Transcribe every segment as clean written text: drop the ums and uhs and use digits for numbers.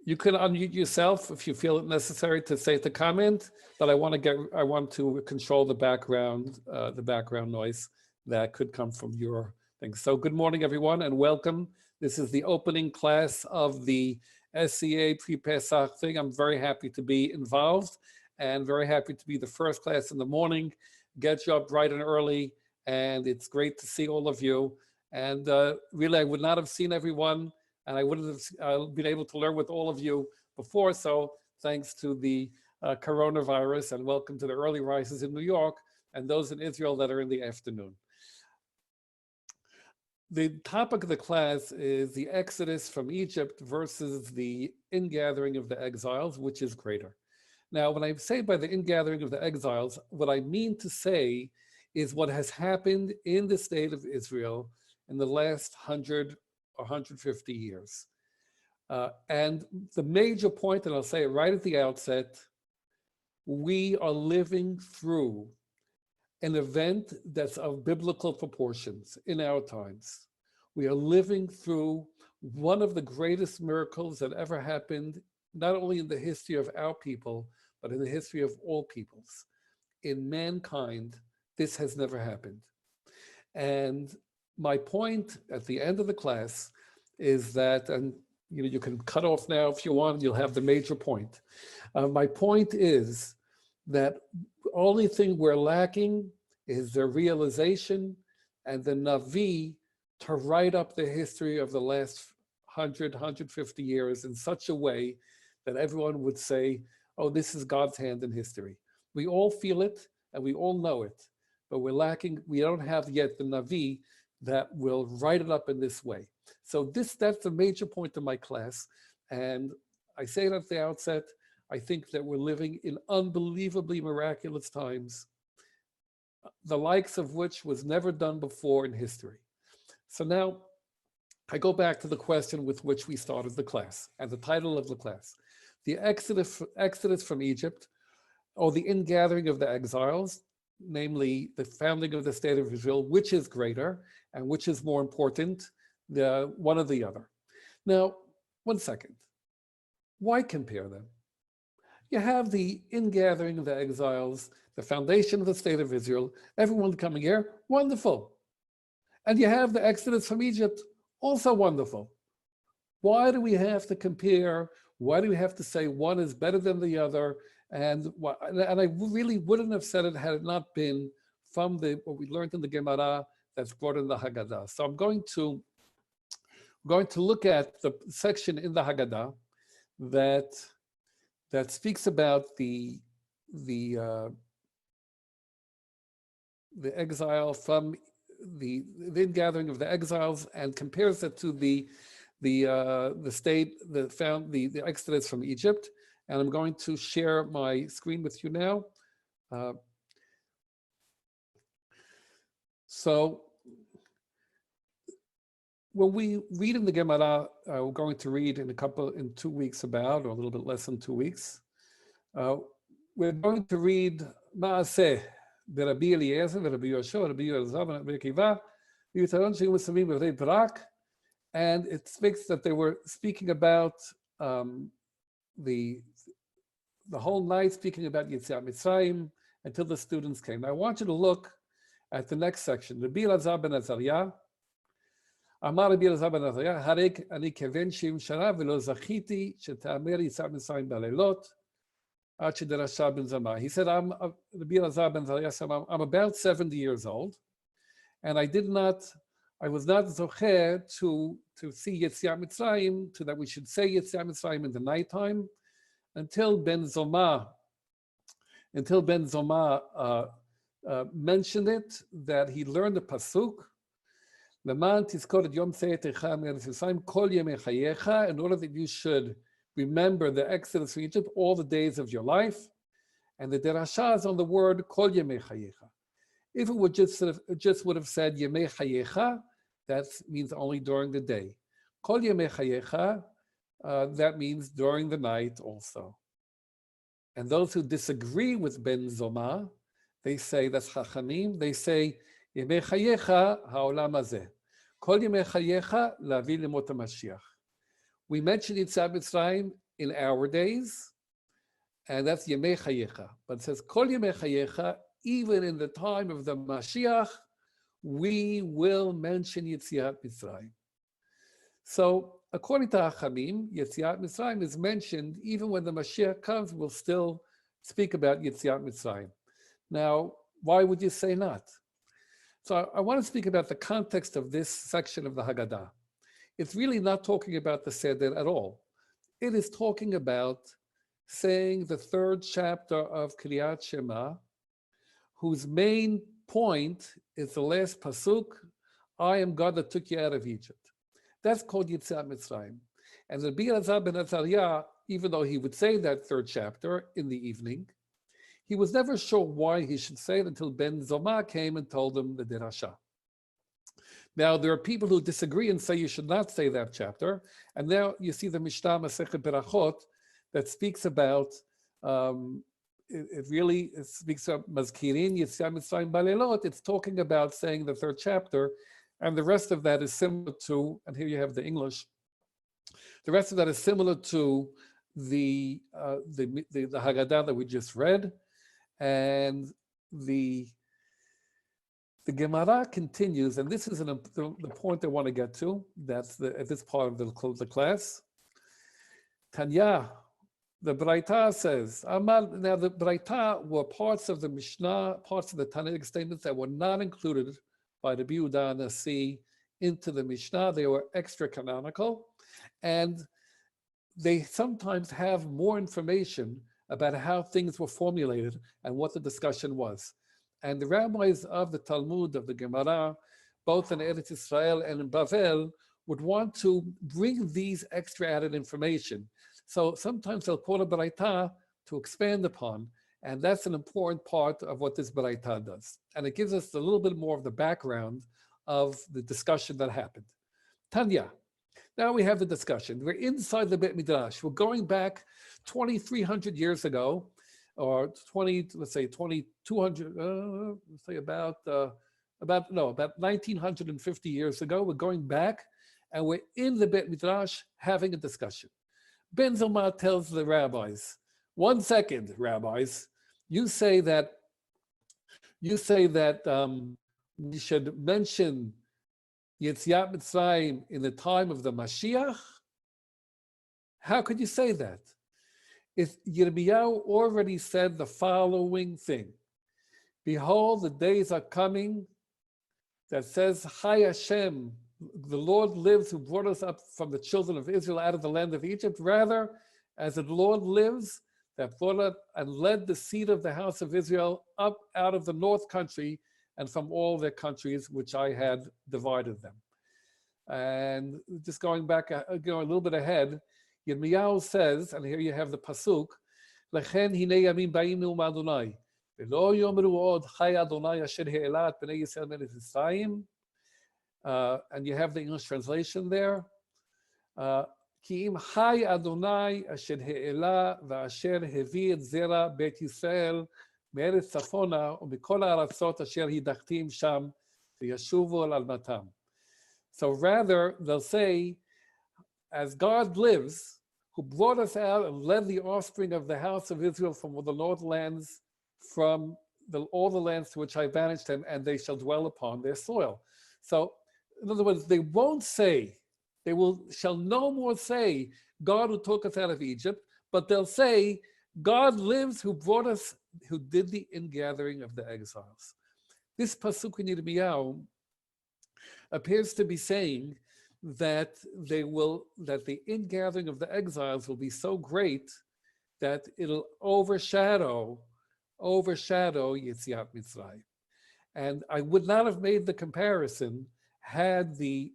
You can unmute yourself if you feel it necessary to say the comment, but I want to control the background noise that could come from your thing. So good morning, everyone, and welcome. This is the opening class of the SCA pre-Pesach thing. I'm very happy to be involved and very happy to be the first class in the morning. Get you up bright and early, and it's great to see all of you. And really, I would not have seen everyone, and I wouldn't have been able to learn with all of you before. So thanks to the coronavirus, and welcome to the early rises in New York and those in Israel that are in the afternoon. The topic of the class is the Exodus from Egypt versus the ingathering of the exiles, which is greater. Now, when I say by the ingathering of the exiles, what I mean to say is what has happened in the state of Israel in the last 100 or 150 years. And the major point, and I'll say it right at the outset, we are living through an event that's of biblical proportions in our times. We are living through one of the greatest miracles that ever happened, not only in the history of our people, but in the history of all peoples. In mankind, this has never happened. And my point at the end of the class is that, and you can cut off now if you want, you'll have the major point. My point is that the only thing we're lacking is the realization and the Navi to write up the history of the last 100, 150 years in such a way that everyone would say, oh, this is God's hand in history. We all feel it and we all know it, but we're lacking, we don't have yet the Navi that will write it up in this way. So that's the major point of my class. And I say it at the outset, I think that we're living in unbelievably miraculous times, the likes of which was never done before in history. So now I go back to the question with which we started the class and the title of the class. The Exodus from Egypt, or the ingathering of the exiles, namely the founding of the state of Israel, which is greater and which is more important, the one or the other. Now, one second. Why compare them? You have the ingathering of the exiles, the foundation of the state of Israel, everyone coming here, wonderful. And you have the Exodus from Egypt, also wonderful. Why do we have to compare? Why do we have to say one is better than the other? And I really wouldn't have said it had it not been from what we learned in the Gemara that's brought in the Haggadah. So I'm going to look at the section in the Haggadah that speaks about the exile from the ingathering of the exiles and compares it to the state that found the Exodus from Egypt. And I'm going to share my screen with you now. So when we read in the Gemara, we're going to read in 2 weeks about, or a little bit less than 2 weeks. We're going to read Maaseh, the Rabbi Eliezer, the Rabbi Yoshua, Rabbi Elazar, Rabbi Akiva, Yitaron Shegim Samim B'Rei Barak, and it speaks that they were speaking about the whole night, speaking about Yetziat Mitzrayim until the students came. Now I want you to look at the next section. Rabbi Elazar ben Azariah, Amar Rabbi Elazar ben Azariah, Harek ani keven 70 shana velo zachiti shetamer Yetziat Mitzrayim b'leilot. He said, Rabbi Elazar ben Azariah said, I'm about 70 years old, and I was not zocher to see Yetziat Mitzrayim, that we should say Yetziat Mitzrayim in the nighttime, until Ben Zoma mentioned it, that he learned the pasuk, Leman tizkor et yom tzeitecha me'eretz Mitzrayim kol yemei chayecha, in order that you should remember the Exodus from Egypt all the days of your life. And the derasha is on the word kol yemei chayecha. If it would just would have said yemei chayecha, that means only during the day. Kol yemei chayecha, that means during the night also. And those who disagree with Ben Zoma, they say, that's Chachamim, they say, Yemei chayecha ha'olam hazeh. Kol yemei chayecha lavi lemot HaMashiach. We mentioned Yetziat Mitzrayim in our days, and that's Yemei Chayecha. But it says Kol Yemei Chayecha, even in the time of the Mashiach, we will mention Yetziat Mitzrayim. So according to Hachamim, Yetziat Mitzrayim is mentioned even when the Mashiach comes, we'll still speak about Yetziat Mitzrayim. Now, why would you say not? So I want to speak about the context of this section of the Haggadah. It's really not talking about the Seder at all. It is talking about saying the third chapter of Kriyat Shema, whose main point is the last pasuk, I am God that took you out of Egypt. That's called Yetziat Mitzrayim. And Rabbi Elazar ben Azariah, even though he would say that third chapter in the evening, he was never sure why he should say it until Ben Zoma came and told him the Dirasha. Now, there are people who disagree and say you should not say that chapter. And now you see the Mishnah Masechet Berachot that speaks about, it speaks about Mazkirin Yetziat Mitzrayim Balelot. It's talking about saying the third chapter. And the rest of that is similar to, and here you have the English, the rest of that is similar to the Haggadah that we just read. And the Gemara continues, and this is the point I want to get to. That's at this part of the class. Tanya, the Braita says, now the Braita were parts of the Mishnah, parts of the Tanaic statements that were not included by the Yehuda Nasi into the Mishnah. They were extra canonical, and they sometimes have more information about how things were formulated and what the discussion was. And the rabbis of the Talmud, of the Gemara, both in Eretz Israel and in Bavel, would want to bring these extra added information. So sometimes they'll quote a Baraita to expand upon, and that's an important part of what this Baraita does. And it gives us a little bit more of the background of the discussion that happened. Tanya, now we have the discussion. We're inside the Bet Midrash. We're going back 2,300 years ago, or 2,200, let's say about 1,950 years ago. We're going back, and we're in the Bet Midrash having a discussion. Ben Zoma tells the rabbis, 1 second, rabbis, you say that we should mention Yetziat Mitzrayim in the time of the Mashiach? How could you say that? If Yirmiyahu already said the following thing, behold, the days are coming that says, Chai Hashem, the Lord lives who brought us up from the children of Israel out of the land of Egypt. Rather, as the Lord lives, that brought up and led the seed of the house of Israel up out of the north country and from all their countries which I had divided them. And just going back, a little bit ahead, Yirmiyahu says, and here you have the pasuk, Lechen hinei yamim ba'im ne'um Adonai, ve'lo yomru od chai Adonai asher he'ela et bnei Yisrael me'eretz Mitzrayim. And you have the English translation there. Ki im chai Adonai asher he'ela va'asher hevi et zera bet Yisrael me'eretz tzafona u'mikol ha'aratzot asher hidachtim sham v'yashuvu al admatam. So rather, they'll say, as God lives, who brought us out and led the offspring of the house of Israel from the north lands, from all the lands to which I banished them, and they shall dwell upon their soil. So, in other words, they won't say, shall no more say, God who took us out of Egypt, but they'll say, God lives who brought us, who did the ingathering of the exiles. This pasuk in Yirmiyahu appears to be saying that the ingathering of the exiles will be so great that it'll overshadow Yetziat Mitzrayim. And I would not have made the comparison had the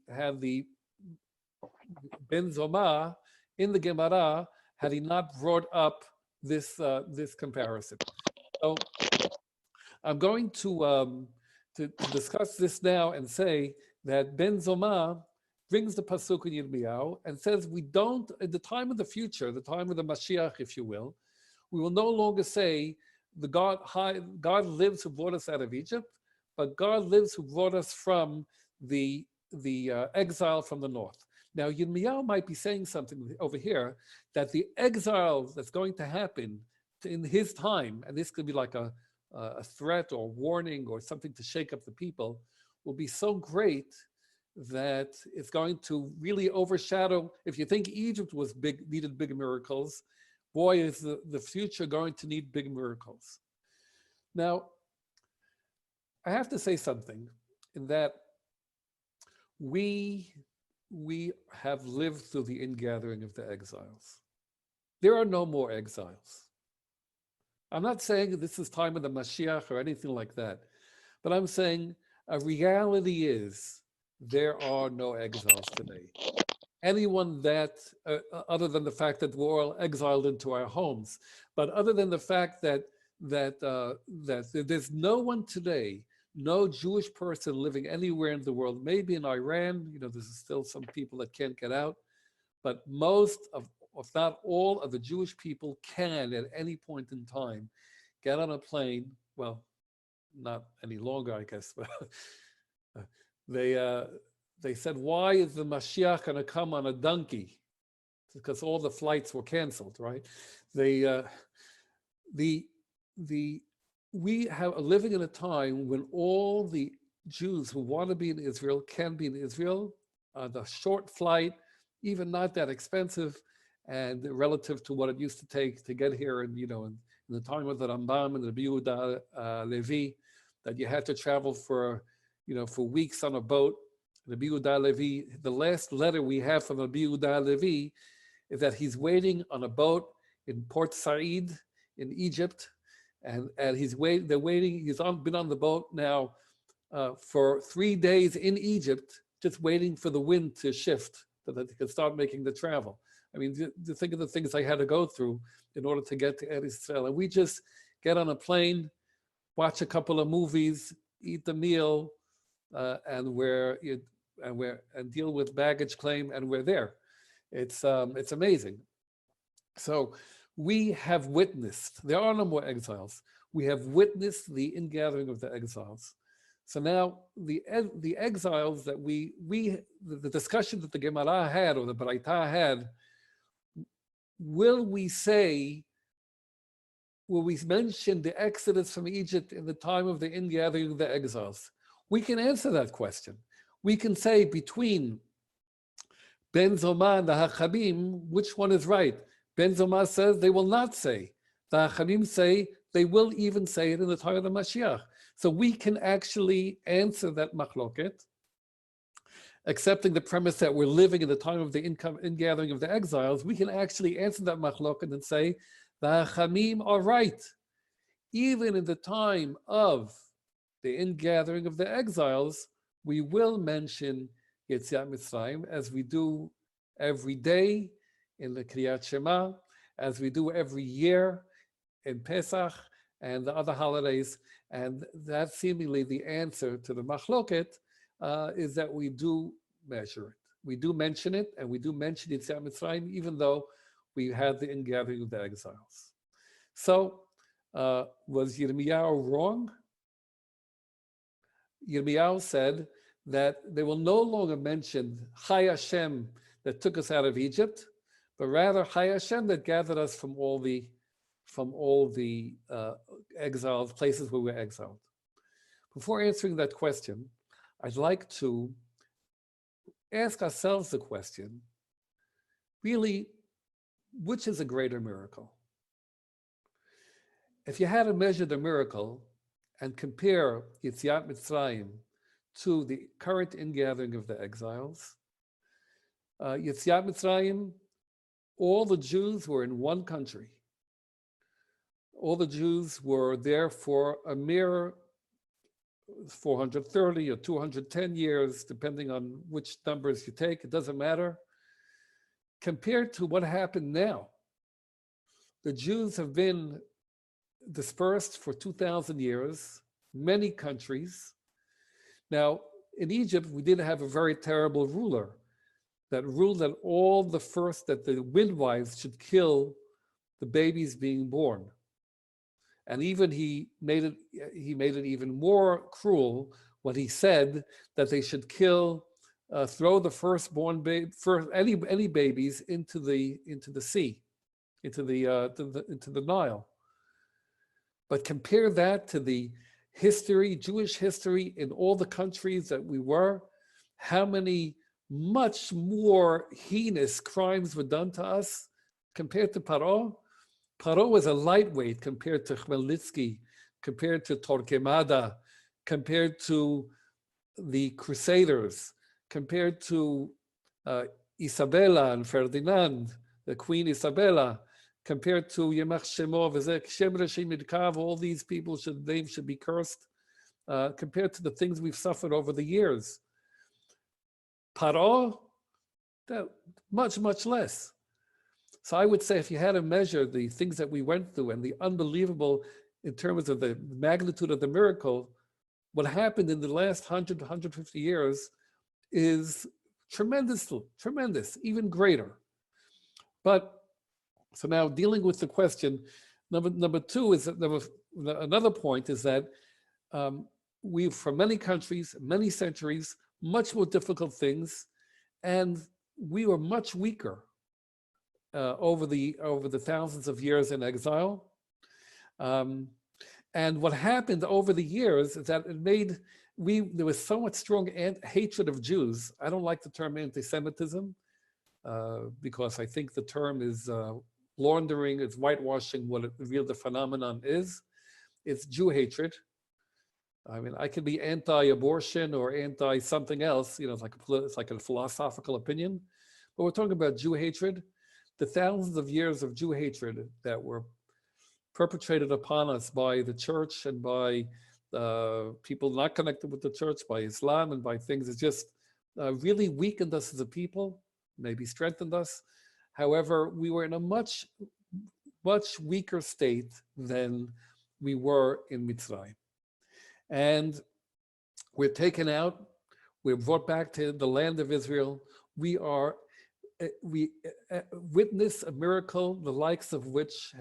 Ben Zoma in the Gemara had he not brought up this comparison. So I'm going to discuss this now and say that Ben Zoma brings the pasuk in Yirmiyahu and says we don't, at the time of the future, the time of the Mashiach, if you will, we will no longer say the God lives who brought us out of Egypt, but God lives who brought us from the exile from the north. Now, Yirmiyahu might be saying something over here that the exile that's going to happen in his time, and this could be like a threat or warning or something to shake up the people, will be so great that it's going to really overshadow. If you think Egypt was big, needed big miracles, boy, is the future going to need big miracles. Now, I have to say something in that we have lived through the ingathering of the exiles. There are no more exiles. I'm not saying this is time of the Mashiach or anything like that, but I'm saying a reality is there are no exiles today. Anyone that, other than the fact that we're all exiled into our homes, but other than the fact that there's no one today, no Jewish person living anywhere in the world, maybe in Iran, there's still some people that can't get out, but most of, if not all of the Jewish people can at any point in time get on a plane, well, not any longer, I guess, but they said, why is the Mashiach going to come on a donkey? Because all the flights were canceled, right? We are living in a time when all the Jews who want to be in Israel can be in Israel. The short flight, even not that expensive, and relative to what it used to take to get here, and in the time of the Rambam and the Rabbi Yehuda Levi, that you had to travel for weeks on a boat. Rabbi Yehuda Levi, the last letter we have from Rabbi Yehuda Levi is that he's waiting on a boat in Port Said in Egypt, and he's waiting. They're waiting. Been on the boat now for 3 days in Egypt, just waiting for the wind to shift so that they could start making the travel. I mean, think of the things I had to go through in order to get to Exiles. And we just get on a plane, watch a couple of movies, eat the meal, and deal with baggage claim, and we're there. It's amazing. So we have witnessed, there are no more exiles. We have witnessed the ingathering of the exiles. So now the exiles that the discussion that the Gemara had or the Baraita had, will we mention the exodus from Egypt in the time of the ingathering of the exiles? We can answer that question. We can say between Ben Zoma and the Hachabim, which one is right? Ben Zoma says they will not say. The Hachabim say they will even say it in the time of the Mashiach. So we can actually answer that machloket, accepting the premise that we're living in the time of the ingathering of the exiles. We can actually answer that machloket and say the Hachamim are right. Even in the time of the ingathering of the exiles, we will mention Yetziat Mitzrayim, as we do every day in the Kriyat Shema, as we do every year in Pesach and the other holidays. And that's seemingly the answer to the machloket, is that we do measure it. We do mention it, and we do mention Yetziat Mitzrayim, even though we had the ingathering of the exiles. So, was Yirmiyahu wrong? Yirmiyahu said that they will no longer mention Chai Hashem that took us out of Egypt, but rather Chai Hashem that gathered us from all the exiles, places where we're exiled. Before answering that question, I'd like to ask ourselves the question, really, which is a greater miracle? If you had to measure the miracle and compare Yetziat Mitzrayim to the current ingathering of the exiles, Yetziat Mitzrayim, all the Jews were in one country. All the Jews were there for a mere 430 or 210 years, depending on which numbers you take, it doesn't matter. Compared to what happened now, the Jews have been dispersed for 2,000 years, many countries. Now, in Egypt, we did have a very terrible ruler that ruled that that the midwives should kill the babies being born. And even he made it even more cruel when he said that they should kill throw the firstborn baby, any babies into the sea, into the Nile. But compare that to the history, Jewish history in all the countries that we were, how many much more heinous crimes were done to us compared to Paro. Paro was a lightweight compared to Khmelnytsky, compared to Torquemada, compared to the Crusaders, compared to Isabella and Ferdinand, the Queen Isabella, compared to Yemach Shemo, Shem Reshim Midkav, all these people names should be cursed, compared to the things we've suffered over the years. Paro, much, much less. So I would say if you had to measure the things that we went through and the unbelievable in terms of the magnitude of the miracle, what happened in the last 100, 150 years is tremendous, even greater. But so now dealing with the question, number two is that another point is that we've, for many countries, many centuries, much more difficult things, and we were much weaker over the thousands of years in exile. And what happened over the years is that it made, there was so much strong hatred of Jews. I don't like the term anti-Semitism because I think the term is laundering, it's whitewashing what the phenomenon is. It's Jew hatred. I mean, I can be anti-abortion or anti-something else, you know, it's like a philosophical opinion, but we're talking about Jew hatred. The thousands of years of Jew hatred that were perpetrated upon us by the church and by people not connected with the church, by Islam and by things, it just really weakened us as a people, maybe strengthened us. However, we were in a much, much weaker state than we were in Mitzrayim. And we're taken out, we're brought back to the land of Israel. We witness a miracle, the likes of which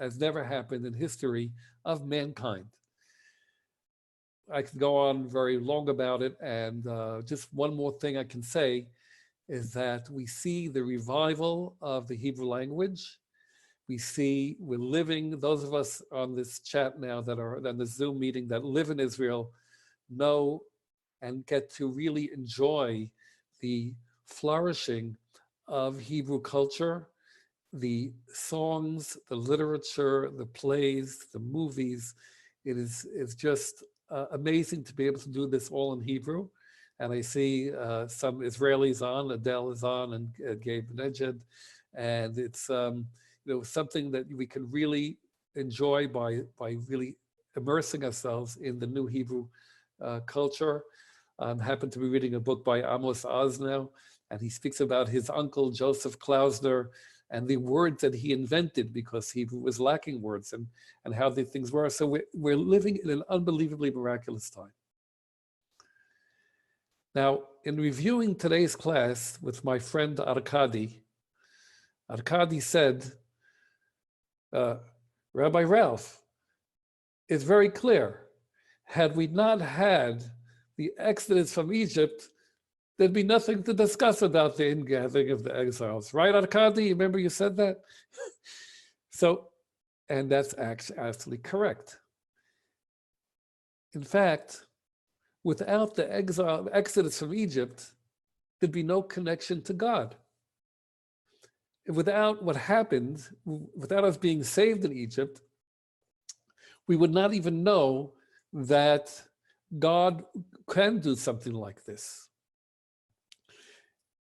has never happened in history of mankind. I could go on very long about it, and just one more thing I can say is that we see the revival of the Hebrew language. We're living, those of us on this chat now that are on the Zoom meeting that live in Israel know and get to really enjoy the flourishing of Hebrew culture, the songs, the literature, the plays, the movies. It's just amazing to be able to do this all in Hebrew. And I see some Israelis on, Adele is on, and Gabe Nejed, and it's something that we can really enjoy by really immersing ourselves in the new Hebrew culture. I happen to be reading a book by Amos Oz now, and he speaks about his uncle Joseph Klausner and the words that he invented because Hebrew was lacking words, and how the things were. So we're living in an unbelievably miraculous time. Now, in reviewing today's class with my friend Arkady said, Rabbi Ralph, it's very clear, had we not had the exodus from Egypt, there'd be nothing to discuss about the ingathering of the exiles. Right, Arkady? Remember you said that? So, and that's absolutely correct. In fact, without the exodus from Egypt, there'd be no connection to God. Without what happened, without us being saved in Egypt, we would not even know that God can do something like this.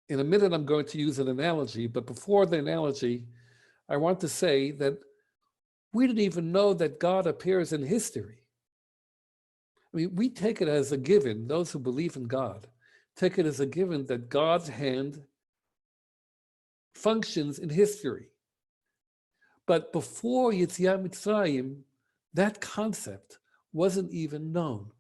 In a minute, I'm going to use an analogy, but before the analogy, I want to say that we didn't even know that God appears in history. I mean, we take it as a given, those who believe in God, take it as a given that God's hand functions in history. But before Yetziat Mitzrayim, that concept wasn't even known.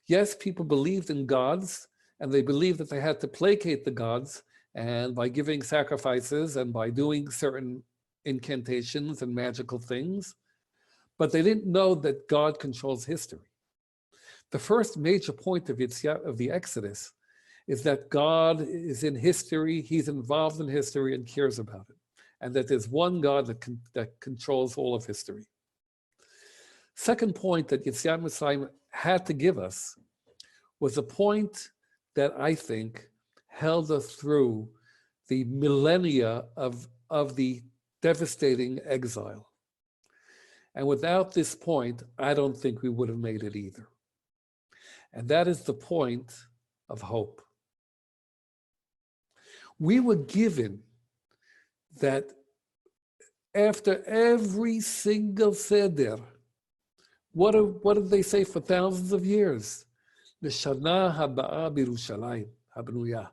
Yes, people believed in gods, and they believed that they had to placate the gods, and by giving sacrifices and by doing certain incantations and magical things, but they didn't know that God controls history. The first major point of the Exodus is that God is in history, he's involved in history and cares about it. And that there's one God that controls all of history. Second point that Yetziat Mitzrayim had to give us was a point that I think held us through the millennia of the devastating exile. And without this point, I don't think we would have made it either. And that is the point of hope. We were given that after every single seder, what did they say for thousands of years? L'shana haba'a b'Yerushalayim habnuya.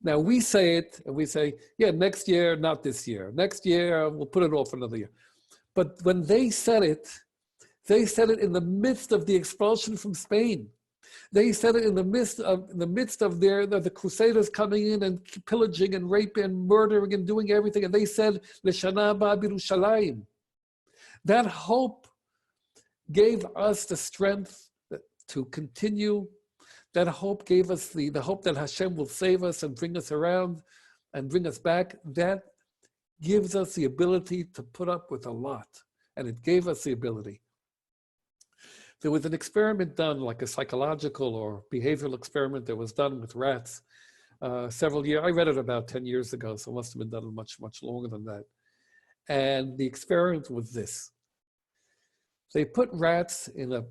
Now we say it, and we say, yeah, next year, not this year. Next year, we'll put it off another year. But when they said it in the midst of the expulsion from Spain. They said it in the midst of the Crusaders coming in and pillaging and raping and murdering and doing everything. And they said, L'shana haba'a b'Yerushalayim. That hope gave us the strength to continue. That hope gave us the hope that Hashem will save us and bring us around and bring us back. That gives us the ability to put up with a lot. And it gave us the ability. There was an experiment done, like a psychological or behavioral experiment that was done with rats several years. I read it about 10 years ago, so it must have been done much, much longer than that. And the experiment was this. They put rats in a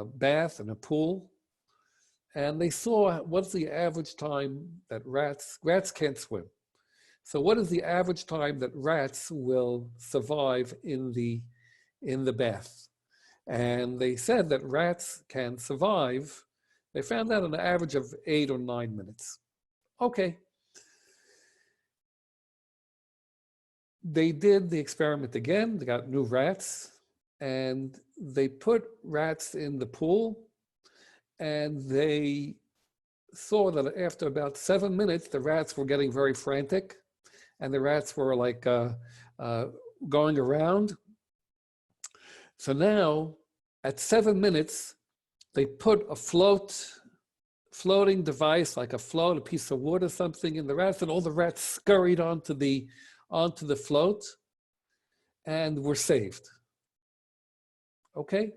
bath, in a pool, and they saw what's the average time that rats can't swim. So what is the average time that rats will survive in the bath? And they said that rats can survive. They found out an average of 8 or 9 minutes. Okay. They did the experiment again. They got new rats, and they put rats in the pool, and they saw that after about 7 minutes, the rats were getting very frantic, and the rats were like going around. So now, at 7 minutes, they put a floating device, like a piece of wood or something in the rats, and all the rats scurried onto the float and were saved. Okay?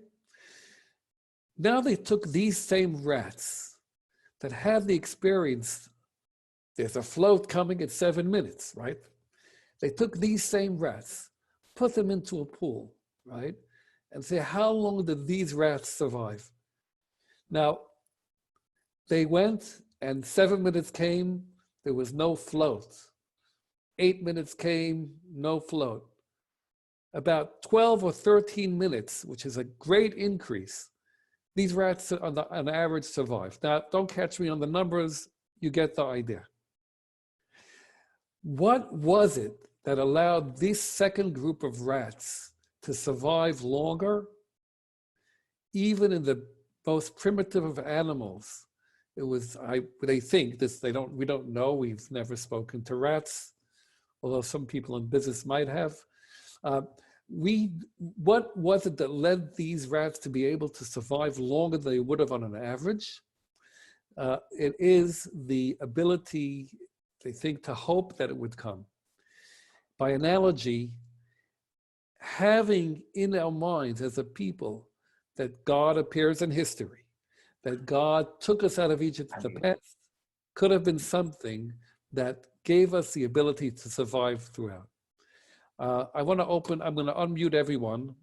Now they took these same rats that had the experience, there's a float coming at 7 minutes, right? They took these same rats, put them into a pool, right? And say, how long did these rats survive? Now, they went and 7 minutes came, there was no float. 8 minutes came, no float. About 12 or 13 minutes, which is a great increase, these rats on average survived. Now, don't catch me on the numbers, you get the idea. What was it that allowed this second group of rats to survive longer? Even in the most primitive of animals, it was, they think this, we don't know, we've never spoken to rats, although some people in business might have. What was it that led these rats to be able to survive longer than they would have on an average? It is the ability, they think, to hope that it would come. By analogy, having in our minds as a people that God appears in history, that God took us out of Egypt in the past, could have been something that gave us the ability to survive throughout. I'm going to unmute everyone,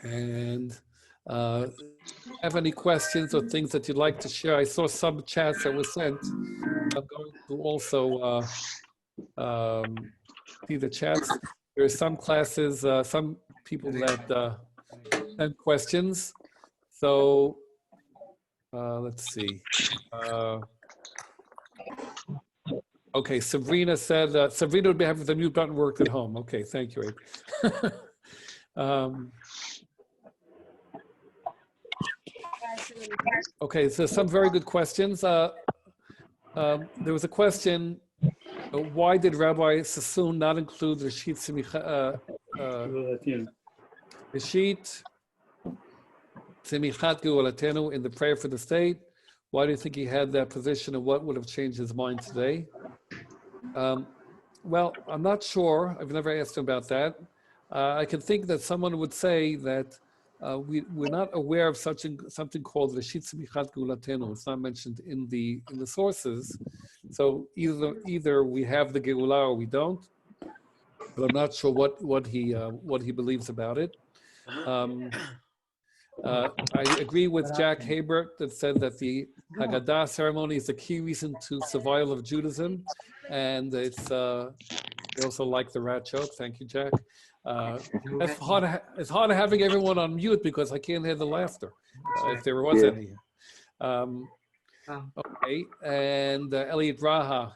and have any questions or things that you'd like to share. I saw some chats that were sent. I'm going to also see the chats. There are some classes, some people that sent questions. So let's see. Okay, Sabrina said, Sabrina would be happy if the mute button worked at home. Okay, thank you, Abe. Okay, so some very good questions. There was a question, why did Rabbi Sassoon not include Reshit Semichat Geulatenu in the prayer for the state? Why do you think he had that position, and what would have changed his mind today? Well, I'm not sure. I've never asked him about that. I can think that someone would say that we're not aware of something called Reshit Tzmichat Geulatenu. It's not mentioned in the sources. So either we have the Geulah or we don't. But I'm not sure what he believes about it. I agree with Jack Habert that said that the Haggadah ceremony is the key reason to survival of Judaism, and it's I also like the rat joke. Thank you, Jack. It's hard having everyone on mute because I can't hear the laughter, if there was any. Okay, and Elliot Raha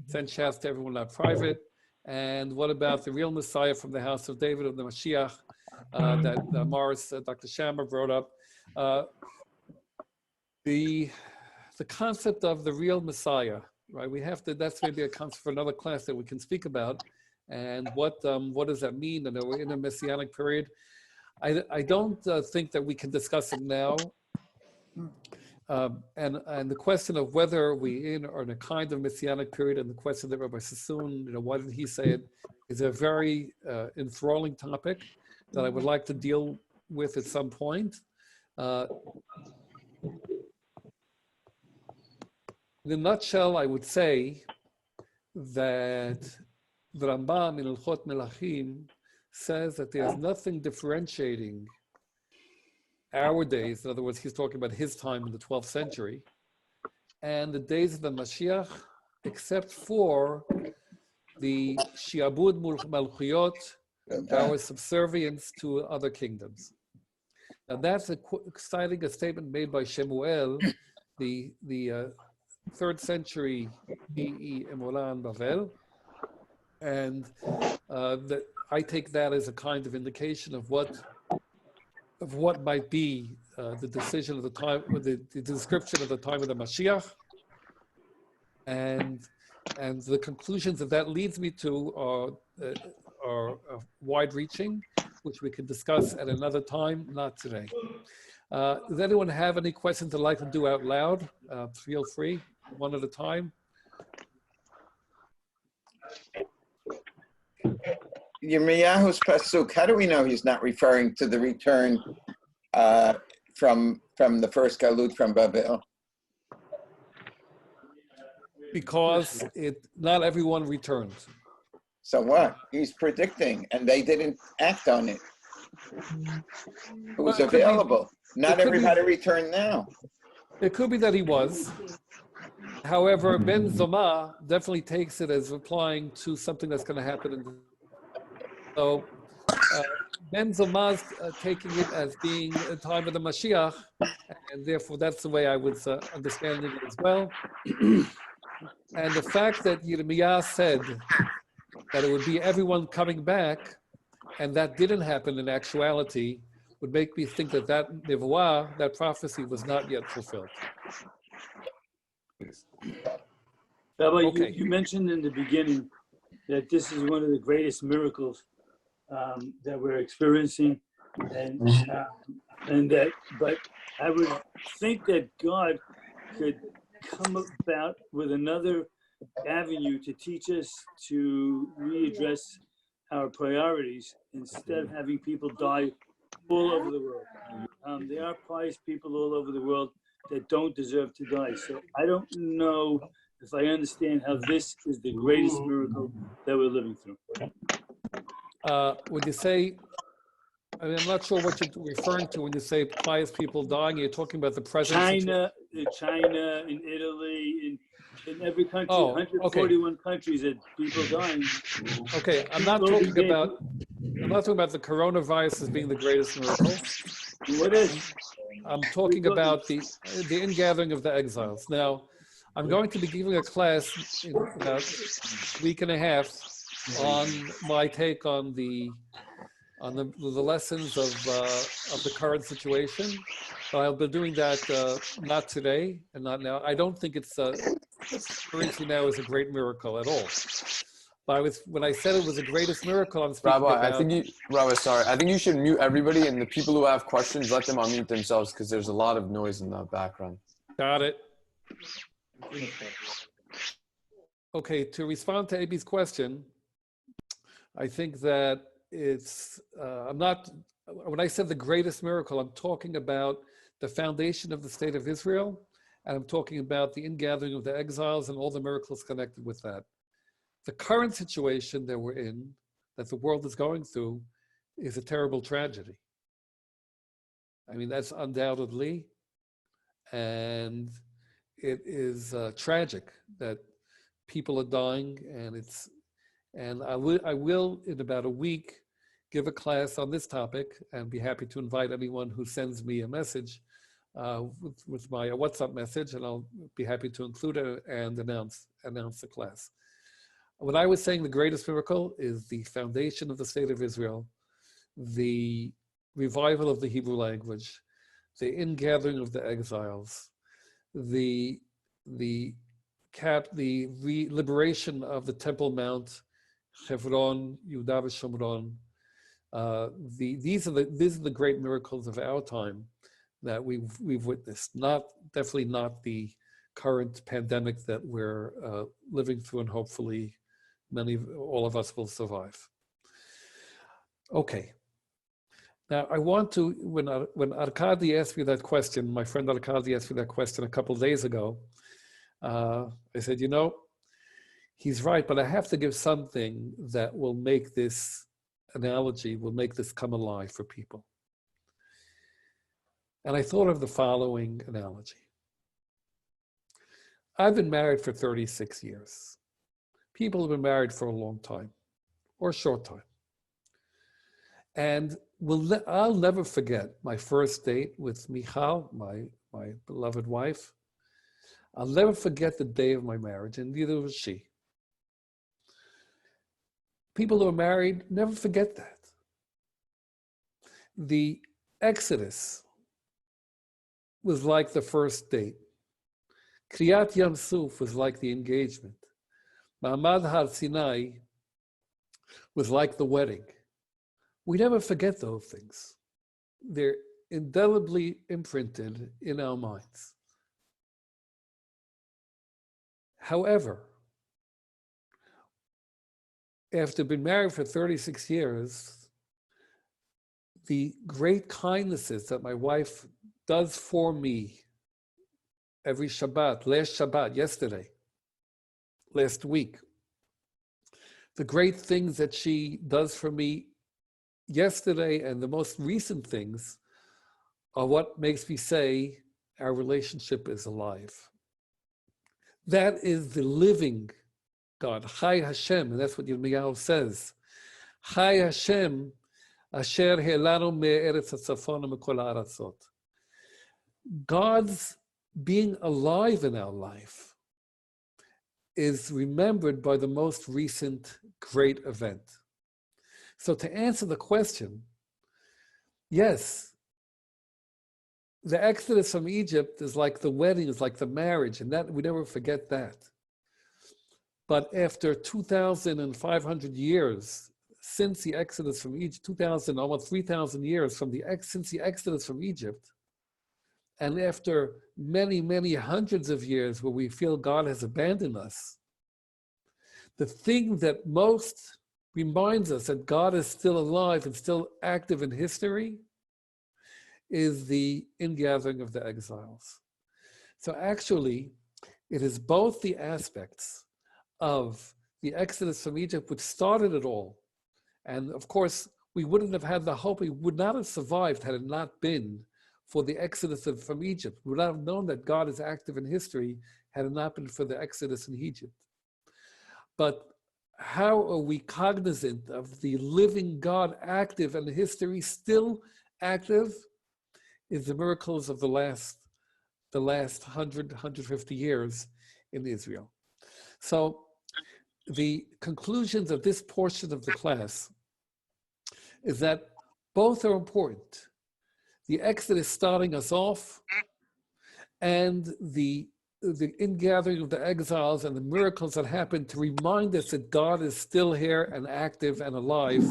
sent shouts to everyone in private. And what about the real Messiah from the house of David, of the Mashiach, that Morris, Dr. Shammer brought up? The concept of the real Messiah, right? We have to. That's maybe a concept for another class that we can speak about. And what does that mean? And we're in a messianic period. I don't think that we can discuss it now. And the question of whether we are in a kind of messianic period, and the question that Rabbi Sassoon, why did he say it, is a very enthralling topic that I would like to deal with at some point. In a nutshell, I would say that the Rambam in Hilchot Melachim says that there's nothing differentiating our days, in other words, he's talking about his time in the 12th century, and the days of the Mashiach, except for the Shiabud Malchuyot, our subservience to other kingdoms. Now that's citing a statement made by Shemuel, the 3rd century BE Emolan Bavel, and I take that as a kind of indication of what might be the decision of the time, or the description of the time of the Mashiach, and the conclusions that leads me to are wide-reaching, which we can discuss at another time, not today. Does anyone have any questions they'd like to do out loud? Feel free, one at a time. Yirmiyahu's pasuk, how do we know he's not referring to the return from the first galut from Babel? Because not everyone returned. So what? He's predicting, and they didn't act on it. It was available. Not everybody returned now. It could be that he was. However, Ben Zoma definitely takes it as applying to something that's going to happen. So Ben Zoma's taking it as being a time of the Mashiach, and therefore that's the way I was understanding it as well. And the fact that Yirmiyah said that it would be everyone coming back, and that didn't happen in actuality, would make me think that Nevuah, that prophecy, was not yet fulfilled. Rabbi, Okay. you mentioned in the beginning that this is one of the greatest miracles that we're experiencing, and that, but I would think that God could come about with another avenue to teach us to readdress our priorities instead of having people die all over the world. There are pious people all over the world that don't deserve to die. So I don't know if I understand how this is the greatest miracle that we're living through. When you say, I'm not sure what you're referring to when you say pious people dying. You're talking about the present China, in Italy, in every country, 141 countries that people dying. Okay, I'm not talking about the coronavirus as being the greatest miracle. What is? I'm talking about the ingathering of the exiles. Now, I'm going to be giving a class in about a week and a half on my take on the lessons of the current situation. So I'll be doing that not today and not now. I don't think it's experiencing now is a great miracle at all. But when I said it was the greatest miracle, I'm speaking Rabbi, about. Rabbi, sorry. I think you should mute everybody, and the people who have questions, let them unmute themselves because there's a lot of noise in the background. Got it. Okay, to respond to Abby's question, I think that it's, I'm not, when I said the greatest miracle, I'm talking about the foundation of the state of Israel, and I'm talking about the ingathering of the exiles and all the miracles connected with that. The current situation that we're in, that the world is going through, is a terrible tragedy. I mean, that's undoubtedly, and it is tragic that people are dying, and I will in about a week give a class on this topic, and be happy to invite anyone who sends me a message with my WhatsApp message, and I'll be happy to include it and announce the class. When I was saying the greatest miracle is the foundation of the state of Israel, the revival of the Hebrew language, the ingathering of the exiles, the liberation of the Temple Mount, Hebron, Yehuda v'Shomron. These are the great miracles of our time that we've witnessed. Definitely not the current pandemic that we're living through, and hopefully all of us will survive. Okay. Now I want to, when Arkady asked me that question, my friend Arkady asked me that question a couple of days ago, I said, you know, he's right, but I have to give something that will make this analogy, will make this come alive for people. And I thought of the following analogy. I've been married for 36 years. People have been married for a long time or a short time. And I'll never forget my first date with Michal, my beloved wife. I'll never forget the day of my marriage, and neither was she. People who are married never forget that. The Exodus was like the first date. Kriyat Yam Suf was like the engagement. Ma'amad Har Sinai was like the wedding. We never forget those things. They're indelibly imprinted in our minds. However, after being married for 36 years, the great kindnesses that my wife does for me every Shabbat, last Shabbat, yesterday, last week, the great things that she does for me yesterday and the most recent things are what makes me say our relationship is alive. That is the living God, Chai Hashem, and that's what Yirmiyahu says. Chai Hashem, asher helanu me'eretz hatzafon u'mekol ha'aratzot. God's being alive in our life is remembered by the most recent great event. So to answer the question, yes, the Exodus from Egypt is like the wedding, is like the marriage, and that we never forget that. But after 2,500 years since the Exodus from Egypt, 2,000, almost 3,000 years since the Exodus from Egypt, and after many, many hundreds of years where we feel God has abandoned us, the thing that most reminds us that God is still alive and still active in history is the ingathering of the exiles. So actually, it is both the aspects of the Exodus from Egypt, which started it all. And of course, we wouldn't have had the hope, we would not have survived had it not been for the Exodus from Egypt. We would not have known that God is active in history had it not been for the Exodus in Egypt. But how are we cognizant of the living God active and history still active is the miracles of the last 100, 150 years in Israel. So the conclusions of this portion of the class is that both are important. The Exodus starting us off and the the ingathering of the exiles and the miracles that happened to remind us that God is still here and active and alive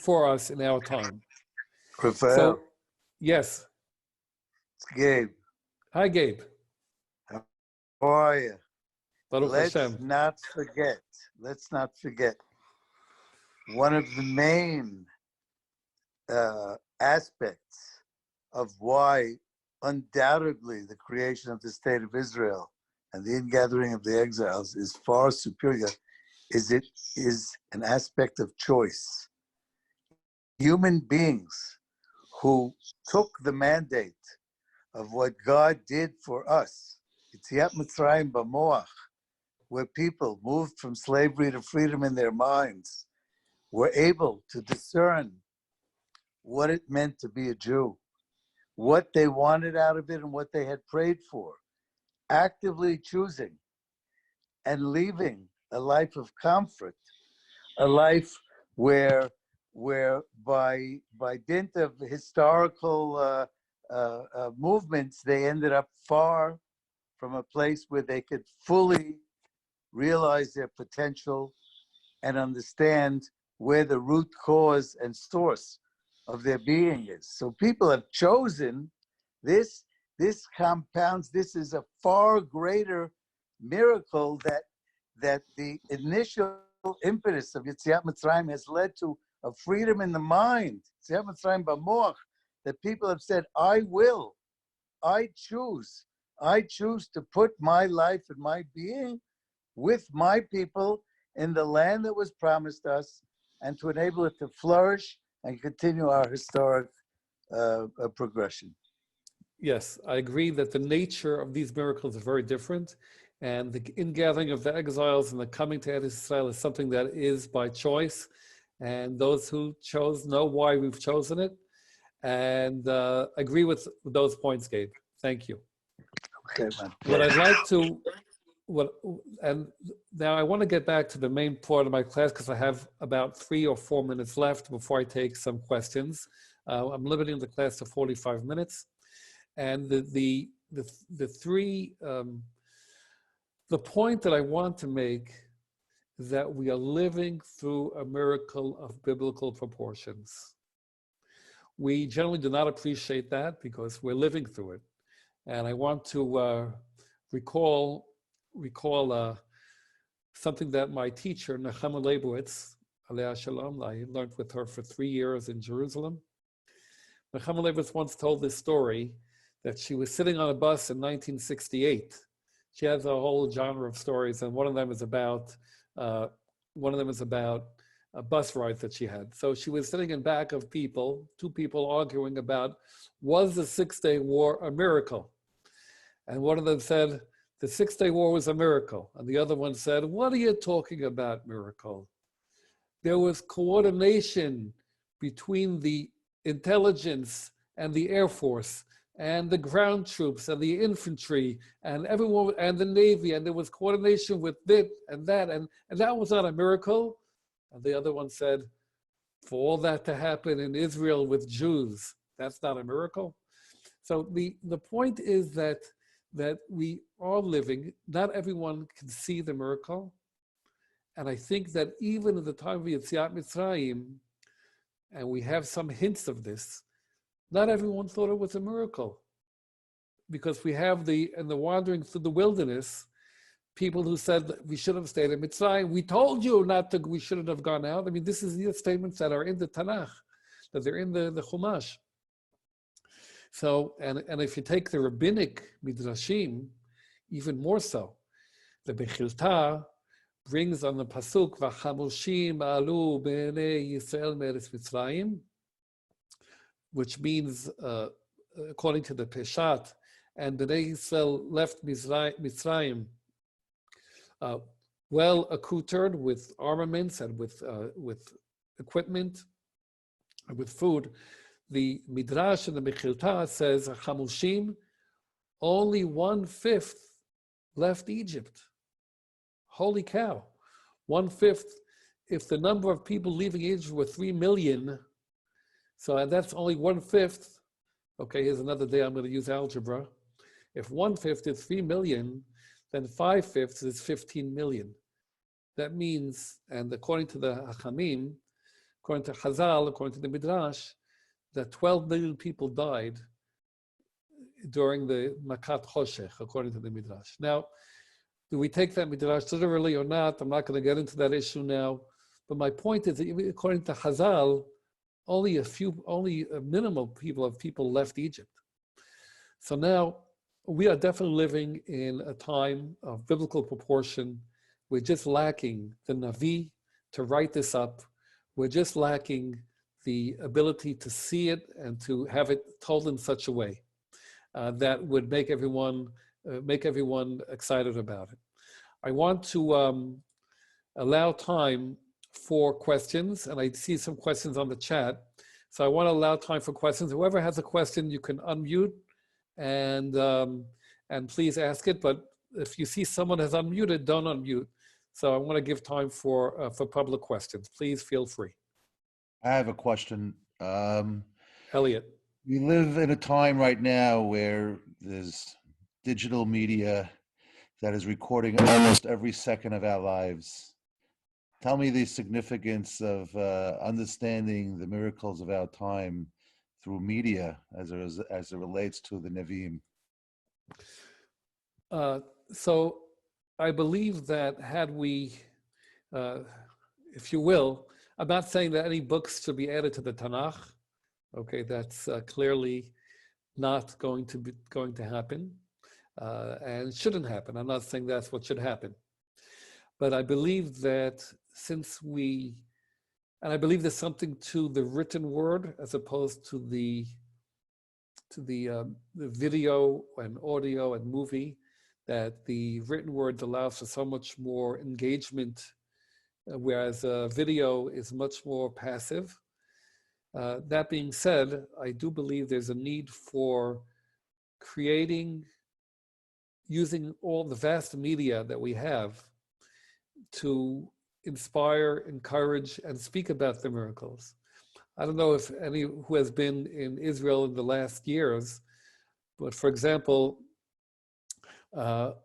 for us in our time. Raphael, So, yes. it's Gabe. Hi, Gabe. How are you? Baruch Let's Hashem. not forget, one of the main aspects of why undoubtedly the creation of the state of Israel and the ingathering of the exiles is far superior, is it is an aspect of choice. Human beings who took the mandate of what God did for us, Yetziat Mitzrayim b'moach, where people moved from slavery to freedom in their minds, were able to discern what it meant to be a Jew, what they wanted out of it and what they had prayed for, actively choosing and leaving a life of comfort, a life where by dint of historical movements, they ended up far from a place where they could fully realize their potential and understand where the root cause and source of their being is. So people have chosen this. This compounds. This is a far greater miracle that the initial impetus of Yetziat Mitzrayim has led to a freedom in the mind. Yetziat Mitzrayim b'moach, that people have said, I choose to put my life and my being with my people in the land that was promised us, and to enable it to flourish and continue our historic progression. Yes, I agree that the nature of these miracles is very different. And the ingathering of the exiles and the coming to Israel is something that is by choice. And those who chose know why we've chosen it. And agree with those points, Gabe. Thank you. Okay, man. What I'd like to, and now I want to get back to the main part of my class because I have about 3 or 4 minutes left before I take some questions. I'm limiting the class to 45 minutes. And the point that I want to make is that we are living through a miracle of biblical proportions. We generally do not appreciate that because we're living through it. And I want to recall something that my teacher, Nechama Leibowitz, Alea Shalom, I learned with her for 3 years in Jerusalem. Nechama Leibowitz once told this story that she was sitting on a bus in 1968. She has a whole genre of stories, and one of them is about a bus ride that she had. So she was sitting in back of two people arguing about, was the 6-Day War a miracle? And one of them said, the 6-Day War was a miracle. And the other one said, what are you talking about, miracle? There was coordination between the intelligence and the Air Force and the ground troops and the infantry and everyone and the Navy, and there was coordination with this and that, and that was not a miracle. And the other one said, for all that to happen in Israel with Jews, that's not a miracle. So the point is that we are living, not everyone can see the miracle. And I think that even at the time of Yetziat Mitzrayim, and we have some hints of this, not everyone thought it was a miracle, because we have in the wandering through the wilderness, people who said that we should have stayed in Mitzrayim. We told you we shouldn't have gone out. I mean, this is the statements that are in the Tanakh, that they're in the Chumash. So, and if you take the rabbinic midrashim, even more so, the Bechilta brings on the pasuk v'chamushim alu b'nei Yisrael me'eretz Mitzrayim, which means, according to the Peshat, and Bnei Yisrael left Mitzrayim well accoutred with armaments and with equipment, and with food. The Midrash and the Mechilta says, Chamushim, only 1/5 left Egypt. Holy cow. 1/5, if the number of people leaving Egypt were 3 million, so that's only 1/5. Okay, here's another day I'm going to use algebra. If 1/5 is 3 million, then 5/5 is 15 million. That means, and according to the Hachamim, according to Chazal, according to the Midrash, that 12 million people died during the Makat Choshech, according to the Midrash. Now, do we take that Midrash literally or not? I'm not going to get into that issue now. But my point is that according to Chazal, only a minimal people left Egypt. So now we are definitely living in a time of biblical proportion. We're just lacking the Navi to write this up. We're just lacking the ability to see it and to have it told in such a way that would make everyone excited about it. I want to allow time for questions, and I see some questions on the chat. So I want to allow time for questions. Whoever has a question, you can unmute and please ask it. But if you see someone has unmuted, don't unmute. So I want to give time for public questions. Please feel free. I have a question. Elliot. We live in a time right now where there's digital media that is recording almost every second of our lives. Tell me the significance of understanding the miracles of our time through media as it relates to the Nevi'im. So I believe that had we, if you will, I'm not saying that any books should be added to the Tanakh. Okay, that's clearly not going to happen, and shouldn't happen. I'm not saying that's what should happen, but I believe that and I believe there's something to the written word as opposed to the video and audio and movie, that the written word allows for so much more engagement, whereas video is much more passive. That being said, I do believe there's a need for using all the vast media that we have to inspire, encourage, and speak about the miracles. I don't know if any who has been in Israel in the last years, but for example, near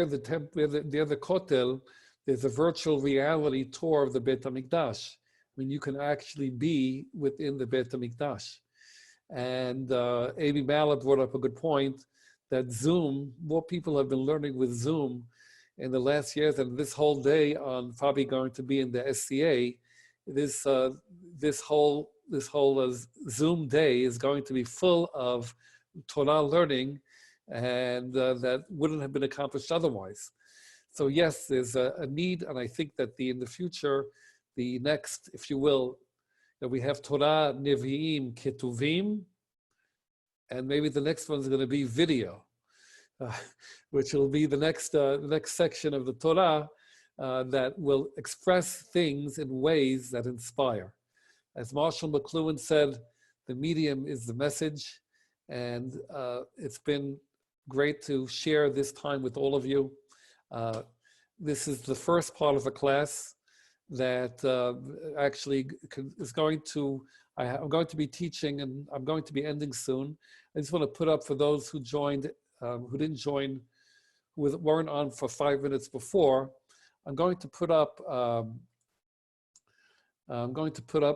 the Kotel, there's a virtual reality tour of the Beit HaMikdash. I mean, you can actually be within the Beit HaMikdash. And Amy Mala brought up a good point that Zoom, more people have been learning with Zoom in the last years, and this whole day on probably going to be in the SCA. This whole Zoom day is going to be full of Torah learning, and that wouldn't have been accomplished otherwise. So yes, there's a need, and I think that in the future, the next, if you will, that we have Torah, Nevi'im, Ketuvim, and maybe the next one's going to be video, which will be the next section of the Torah that will express things in ways that inspire. As Marshall McLuhan said, the medium is the message, and it's been great to share this time with all of you. This is the first part of a class that actually is going to, I'm going to be teaching, and I'm going to be ending soon. I just want to put up for those who joined, who didn't join, who weren't on for 5 minutes before. I'm going to put up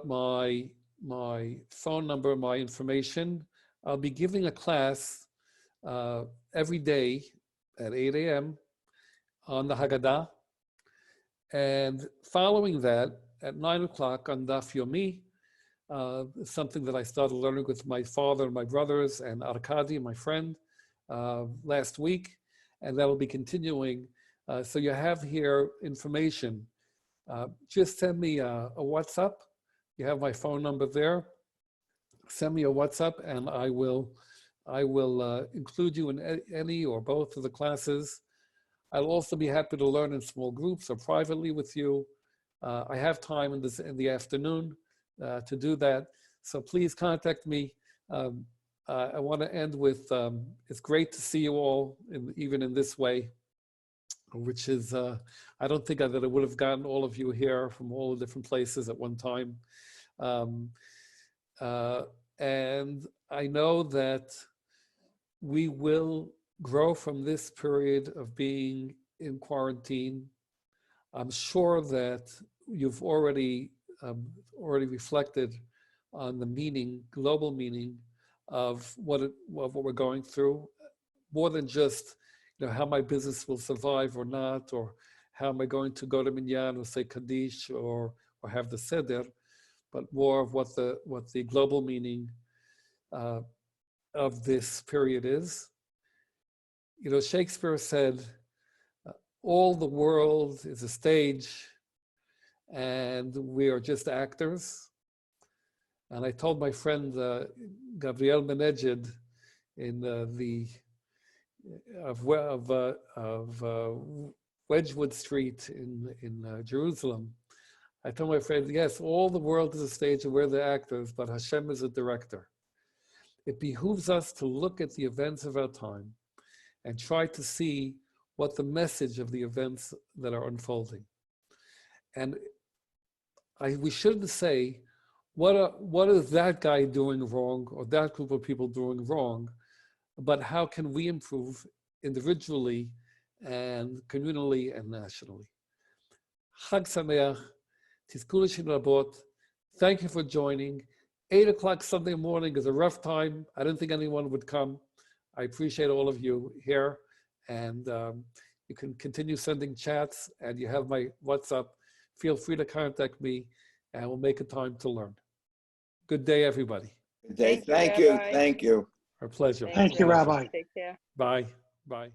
my phone number, my information. I'll be giving a class every day at 8 a.m. on the Haggadah. And following that, at 9 o'clock on Daf Yomi, something that I started learning with my father and my brothers and Arkady, my friend, last week, and that will be continuing. So you have here information. Just send me a WhatsApp. You have my phone number there. Send me a WhatsApp, and I will include you in any or both of the classes. I'll also be happy to learn in small groups or privately with you. I have time in the afternoon to do that. So please contact me. I want to end with, it's great to see you all, even in this way, which is, I don't think that I would have gotten all of you here from all the different places at one time. And I know that we will grow from this period of being in quarantine. I'm sure that you've already reflected on the meaning, global meaning of what we're going through, more than just how my business will survive or not, or how am I going to go to Minyan or say Kaddish or have the Seder, but more of what the global meaning of this period is. Shakespeare said, all the world is a stage and we are just actors. And I told my friend Gabriel Meneged in Wedgwood Street in Jerusalem, I told my friend, yes, all the world is a stage and we're the actors, but Hashem is a director. It behooves us to look at the events of our time and try to see what the message of the events that are unfolding. And we shouldn't say, what is that guy doing wrong or that group of people doing wrong, but how can we improve individually and communally and nationally. Chag Sameach, Tizkulu Shin Rabot. Thank you for joining. 8 o'clock Sunday morning is a rough time. I didn't think anyone would come. I appreciate all of you here. And you can continue sending chats, and you have my WhatsApp. Feel free to contact me, and we'll make a time to learn. Good day, everybody. Good day. Thank you. Thank you. Our pleasure. Thank you, Rabbi. Take care. Bye. Bye.